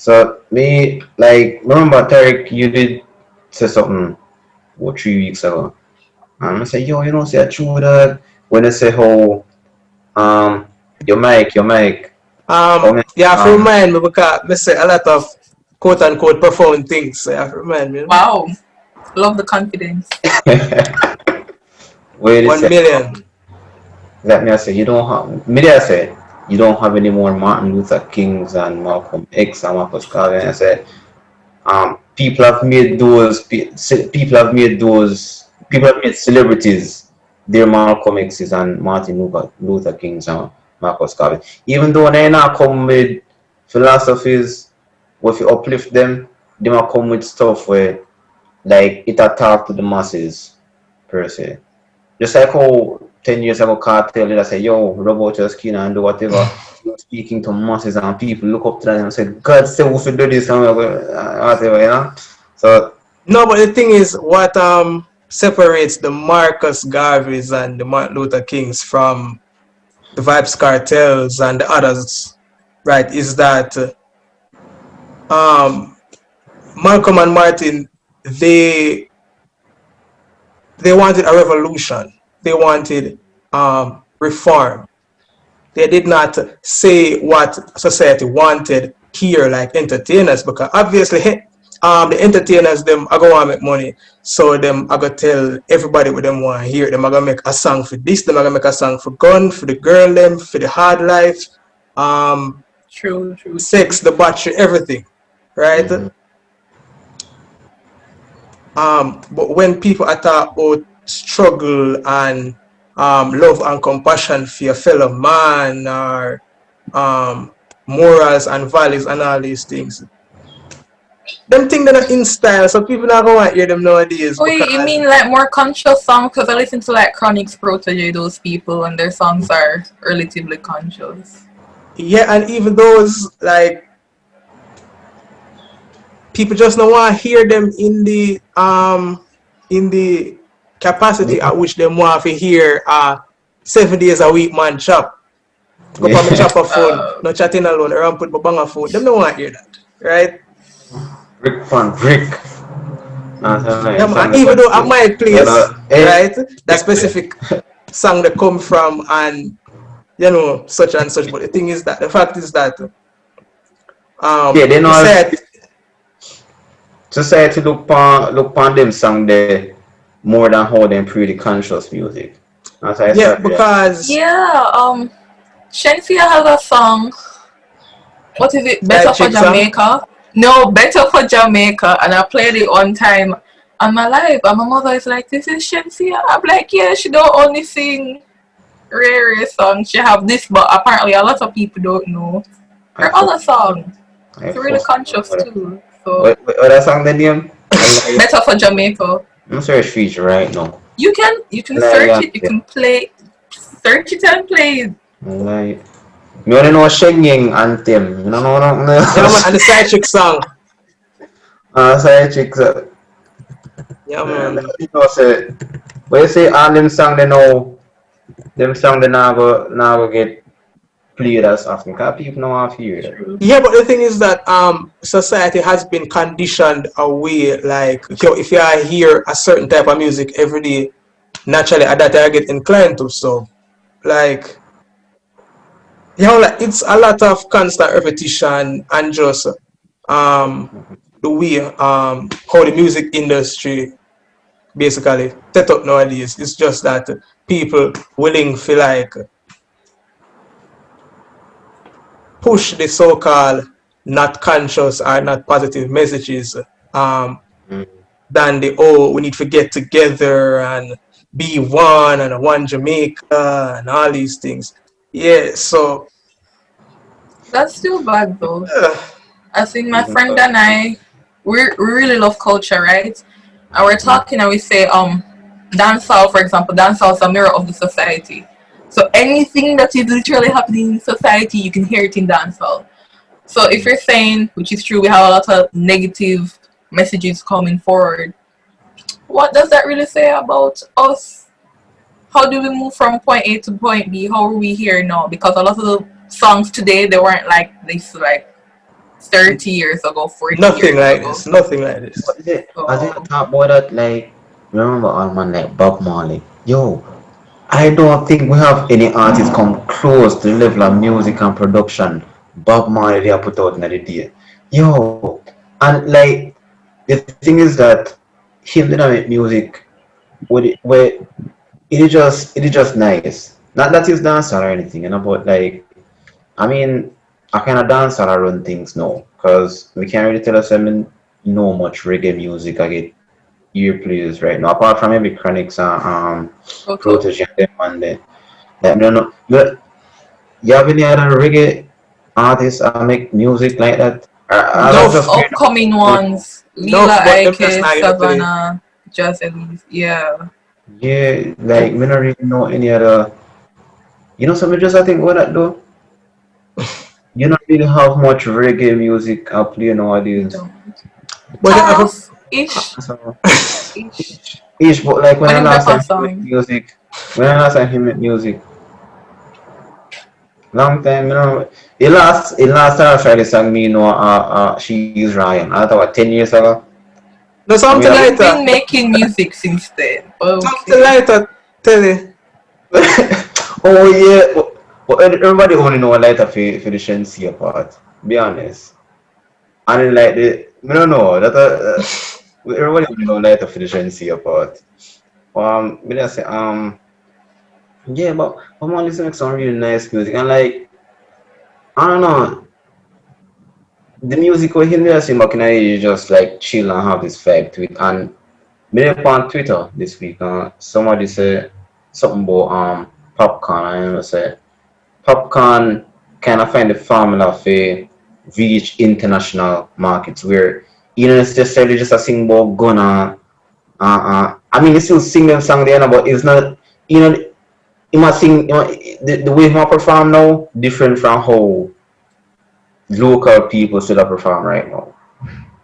So me like remember Tarek, you did say something what 3 weeks ago. I say, yo, you know, say I true that when they say how your mic, how many, You have to remind me because I say a lot of quote unquote profound things. So you have to remind me. Wow. Love the confidence. where they One say million. that me I say you don't have me I say you don't have any more Martin Luther Kings and Malcolm X and Marcus Garvey. I said people have made people have made celebrities their Malcolm X's and Martin Luther Kings and Marcus Garvey. Even though they not come with philosophies where if you uplift them, they might come with stuff where like it attack to the masses per se. Just like how 10 years ago cartel did I say, yo, rub out your skin and do whatever. Speaking to masses and people look up to them and say, God say we should do this and whatever, you know? So No, but the thing is, what separates the Marcus Garveys and the Martin Luther Kings from the Vibes Cartels and the others, right, is that um, Malcolm and Martin, they they wanted a revolution. They wanted reform. They did not say what society wanted here, like entertainers, because obviously the entertainers them are gonna make money. So them I gonna tell everybody what them want to hear. Them are gonna make a song for this, them are gonna make a song for gun, for the girl them, for the hard life, um, True, true, true. sex, the battery, everything. Right? mhm. But when people are talking about struggle and love and compassion for your fellow man or morals and values and all these things, them things they're not in style, so people not going to hear them nowadays Wait, you because mean like more conscious songs? Because I listen to like Chronic's Protege, those people, and their songs are relatively conscious. yeah, and even those like people just don't want to hear them in the capacity at which they want to hear 7 days a week man chop. Go for my Yeah. chopper phone, no chatting alone, around put my banger phone. Them don't want to hear that, right? Brick fan brick. Yeah, Song and the even though at country. my place, Hey, right, that specific song they come from and such and such. But the thing is that the fact is that yeah, they know society, society look upon them song there more than how them pretty conscious music. As I yeah, start with that. because Yeah, Shensia has a song. What is it? Better side for chick song. Jamaica? No, Better for Jamaica. And I played it one time on my live, and my mother is like, "This is Shensia." I'm like, "Yeah, she don't only sing rare songs. She have this, but apparently a lot of people don't know I her fuck, other song. I It's really fuck. conscious too. So What that song the name? I Better for Jamaica. I'm search feature right now. You can search it. You can play. Search it and play it. Like, me only know Shenyang anthem. You know no. Yeah, man, and the side chick song. Sorry, chicks. Yeah, man. You know, say, but you say all them song them song they never get played as often. Cause people know how to hear that. True. Yeah, but the thing is that society has been conditioned away. Like, if you hear a certain type of music every day, naturally at that I get inclined to. So, like, like it's a lot of constant repetition and just um the way how the music industry basically set up nowadays. It's just that people willing to like push the so-called not conscious or not positive messages um, Mm. than the we need to get together and be one and one Jamaica and all these things. Yeah, so That's still bad though. uh, I think my Even friend so. and I, we really love culture, right? And we're Mm. talking and we say, dancehall, for example, dancehall is a mirror of the society. So anything that is literally happening in society, you can hear it in dancehall. So if you're saying, which is true, we have a lot of negative messages coming forward, what does that really say about us? How do we move from point A to point B? How are we here now? Because a lot of the songs today, they weren't like this, like 30 years ago, 40 Nothing years like ago. this. Nothing like this. What is it? As you So, talk about that, like, remember on man like Bob Marley? Yo, I don't think we have any artists come close to the level of music and production Bob Marley they have put out in the day. Yo, and like the thing is that him didn't make music with it where it is just nice. Not that he's dancehall or anything, but like I mean I kind of dance all around things now because we can't really tell us I mean know much reggae music. I get earplays right now apart from maybe Chronics and Toto. Protege and them and then like, I don't know. But you have any other reggae artists that make music like that? I No, was Just just hearing about upcoming one. ones. no, Lila but them just Ike, not even play. Savannah, Just Elise. Yeah. Yeah, like me not really know any other. You know, something just I think what that though. You don't really have much reggae music playing We nowadays. don't. But they have Taros ish. So Ish. each but like when But I him drop last a time he made song. music, when I last time he made music, long time, you know. The last time I tried the song me, you know, she's Ryan. I thought what 10 years ago. no I mean, something He's lighter. been making music since then. Something Okay. lighter. Tell you. oh yeah, but everybody only know lighter for the Shensia part. Be honest. And then, like the I don't know that everybody only know lighter for the Shensia part. Me just say yeah, but I'm only listening to some really nice music and like I don't know the music we hear me back in you just like chill and have this vibe to it and me up on Twitter this week somebody say something about popcorn and I say popcorn kind of find the formula for reach international markets where you know it's necessarily just a sing about gonna I mean you still sing them song there but it's not you know you must sing you know, the way he perform now different from how local people should have perform right now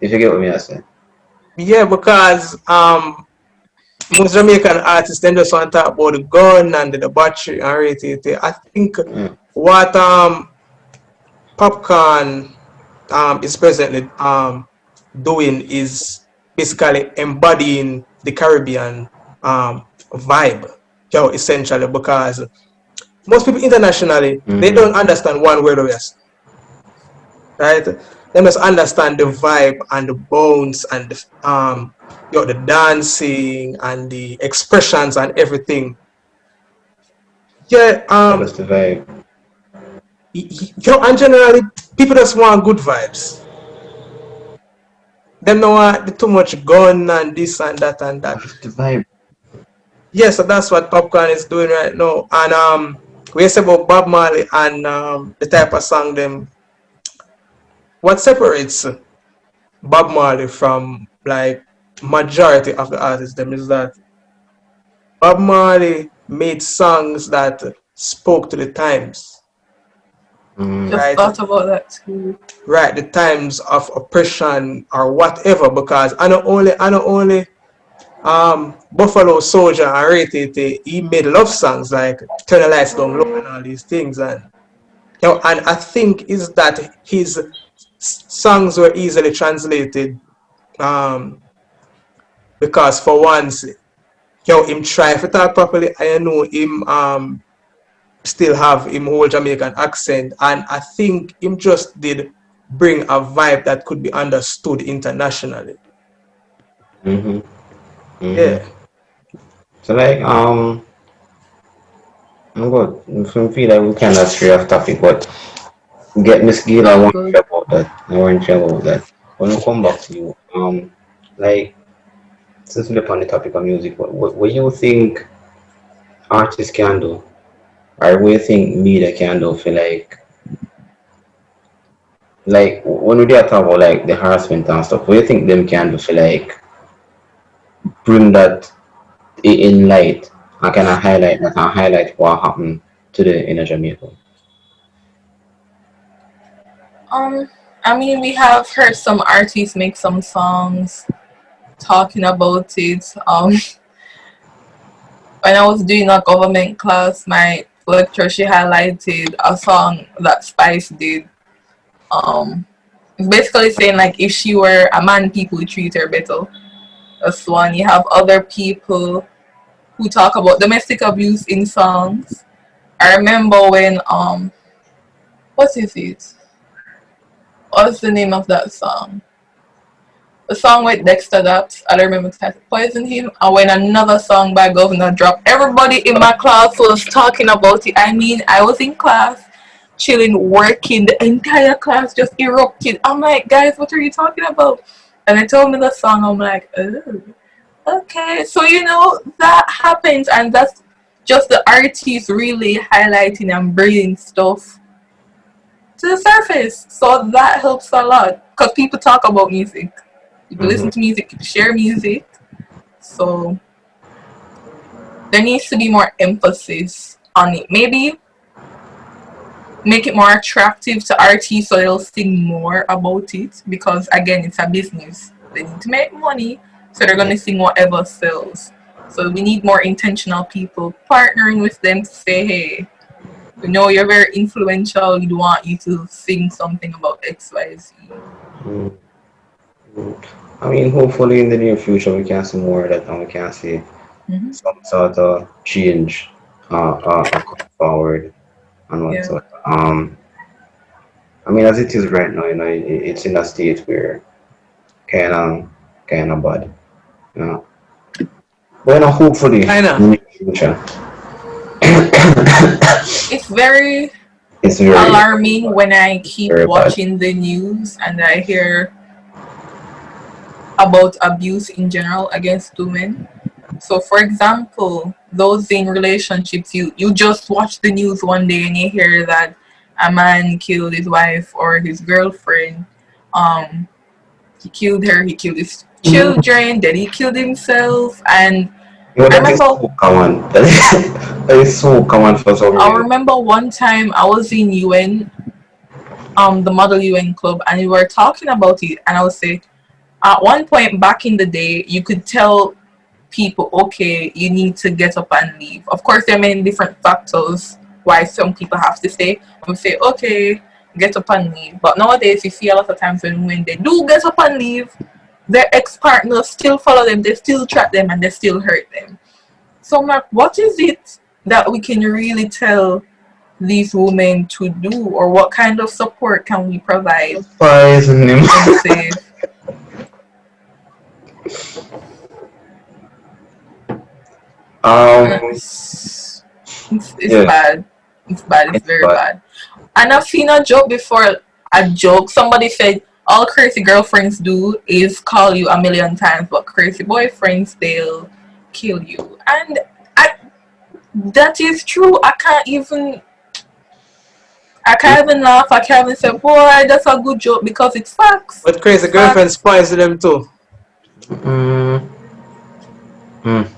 if you get what me I say. Yeah, because most Jamaican artists then just want to talk about the gun and the battery and rate it. I think Mm, what Popcorn is presently doing is basically embodying the Caribbean vibe, essentially, because most people internationally they mm, don't understand one word of it, right? They must understand the vibe and the bones and the dancing and the expressions and everything. Yeah, that's the vibe. and generally people just want good vibes. Them no want too much gun and this and that and that. That's the vibe. Yeah, so that's what Popcorn is doing right now. And we say about Bob Marley and the type of song them. What separates Bob Marley from like majority of the artists them is that Bob Marley made songs that spoke to the times, Mm, Just right? thought about that too. Right, the times of oppression or whatever. Because I not only Buffalo Soldier and Ratete, he made love songs like Turn the Lights Down Low and all these things. And and I think is that his songs were easily translated um, because for once, him try to talk properly. I know him still have him whole Jamaican accent, and I think him just did bring a vibe that could be understood internationally. mm-hmm, mm-hmm. Yeah, So like I'm good. If we feel like we kind of stray off topic, but get Miss Gill, I All want to good. hear about that. I want to hear about that. When we come back to you, like since we're on the topic of music, what you think artists can do, or what you think media can do for like when we talk about like the harassment and stuff, what do you think them can do for like bring that in light and kind of highlight that and highlight what happened to the inner Jamaica? Um, I mean, we have heard some artists make some songs talking about it. When I was doing a government class, my lecturer she highlighted a song that Spice did. Um, It's basically saying like if she were a man, people would treat her better. That's one. You have other people who talk about domestic abuse in songs. I remember when what is it? What's the name of that song? The song with Dexter Daps, I don't remember the title, Poison Him, and when another song by Governor dropped, everybody in my class was talking about it. I mean, I was in class, chilling, working, the entire class just erupted. I'm like, guys, what are you talking about? And they told me the song, I'm like, oh, okay. So, that happens, and that's just the artists really highlighting and bringing stuff to the surface. So that helps a lot, because people talk about music. People listen to music, people share music. So there needs to be more emphasis on it. Maybe make it more attractive to artists so they'll sing more about it, because again, it's a business. They need to make money, so they're gonna sing whatever sells. So we need more intentional people partnering with them to say, hey, you're very influential, we want you to sing something about XYZ. Mm. I mean, hopefully in the near future we can see more of that, and we can see some sort of change come forward and Yeah. whatsoever. I mean, as it is right now, it's in a state where kind of bad, you know. But hopefully I in the know. near future, It's very it's very, alarming when I keep very bad. watching the news and I hear about abuse in general against women. So, for example, those in relationships, you just watch the news one day and you hear that a man killed his wife or his girlfriend. Um, he killed her, he killed his children, then he killed himself. And I That is remember, so common. That is so common for some I reason. remember one time I was in UN, the Model UN Club, and we were talking about it, and I would say, at one point back in the day, you could tell people, okay, you need to get up and leave. Of course, there are many different factors why some people have to stay. I would say, okay, get up and leave. But nowadays, you see a lot of times when they do get up and leave, their ex-partners still follow them, they still track them, and they still hurt them. So I'm like, what is it that we can really tell these women to do, or what kind of support can we provide Poison him. them safe? um, It's yeah, bad. It's bad. It's it's very bad. bad. And I've seen a joke before. A joke. Somebody said all crazy girlfriends do is call you a million times, but crazy boyfriends they'll kill you. And that is true. I can't even laugh. I can't even say, boy, that's a good joke, because it's facts. But crazy It's girlfriends facts. poison them too. Mm, mm.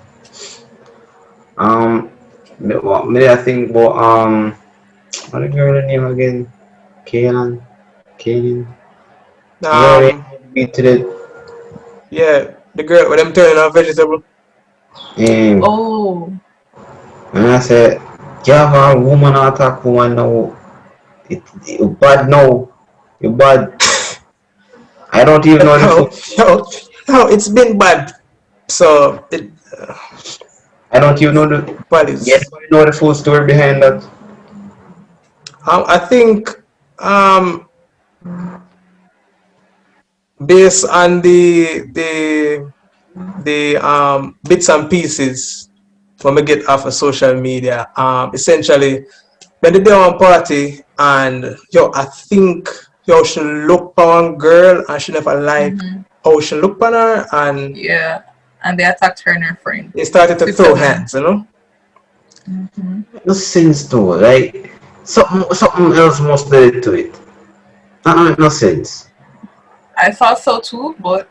Um, me I think, but what the girl name again? Kanan, Kanan. The girl they Um, beat to the yeah, the girl with them turning on vegetable. name, Oh, and I said, yeah, a woman attack woman now. You bad now. You bad. I don't even know the full No, story. no, no, it's been bad. So it I don't even know the. bad Yet is. I know the full story behind that. I think um based on the bits and pieces when we get off of social media, essentially when they do one party and I think she look for one girl and she never like how she look on her and yeah. And they attacked her and her friend. they started to throw Switzerland. hands. No sense though. Like something else must lead to it. That don't make no sense. I thought so too, but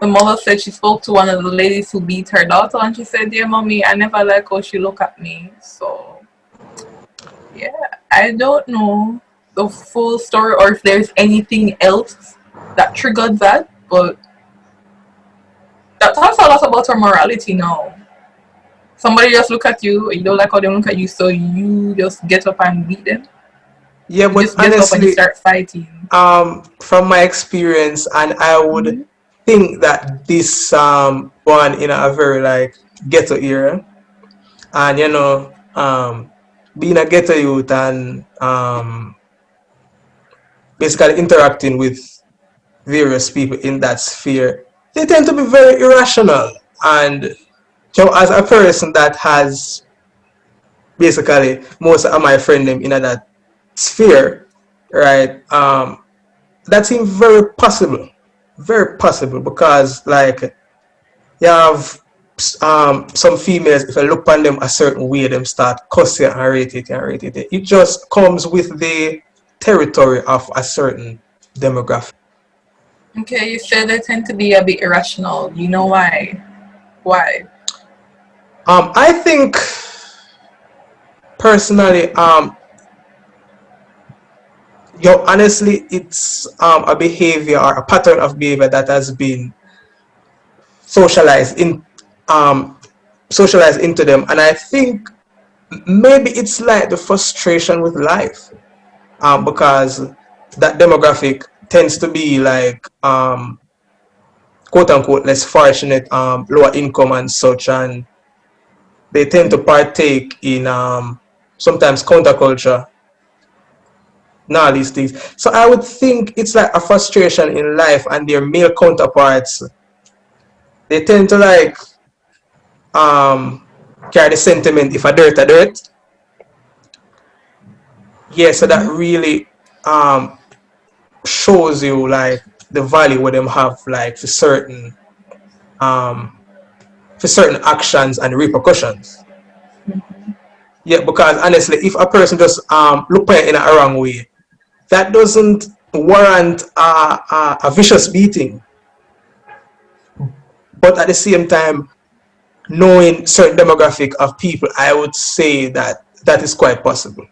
the mother said she spoke to one of the ladies who beat her daughter, and she said, "Dear mommy, I never like how she look at me." So yeah, I don't know the full story or if there's anything else that triggered that, but that talks a lot about her morality now. Somebody just look at you, or you don't like how they look at you, so you just get up and beat them. Yeah, You but just get up and you honestly, start fighting. from my experience, and I would Mhm. think that this born in a very like ghetto era, and being a ghetto youth and basically interacting with various people in that sphere, they tend to be very irrational. And so, as a person that has basically most of my friend them in that sphere, right? That seems very possible because like you have some females, if I look on them a certain way, them start cussing and rate it and rate it. It just comes with the territory of a certain demographic. Okay, you said they tend to be a bit irrational. You know why? Why? I think personally, honestly, it's a behavior or a pattern of behavior that has been socialized in um, socialized into them, and I think maybe it's like the frustration with life, because that demographic tends to be like quote unquote less fortunate, lower income and such, and they tend to partake in sometimes counterculture, now these things. So I would think it's like a frustration in life, and their male counterparts, they tend to like um, carry the sentiment, if a dirt a dirt. Yeah, so that Mm-hmm. really um, shows you like the value where them have like um, for certain actions and repercussions. Yeah, because honestly, if a person just look at it in a wrong way, that doesn't warrant a vicious beating. But at the same time, knowing certain demographic of people, I would say that that is quite possible.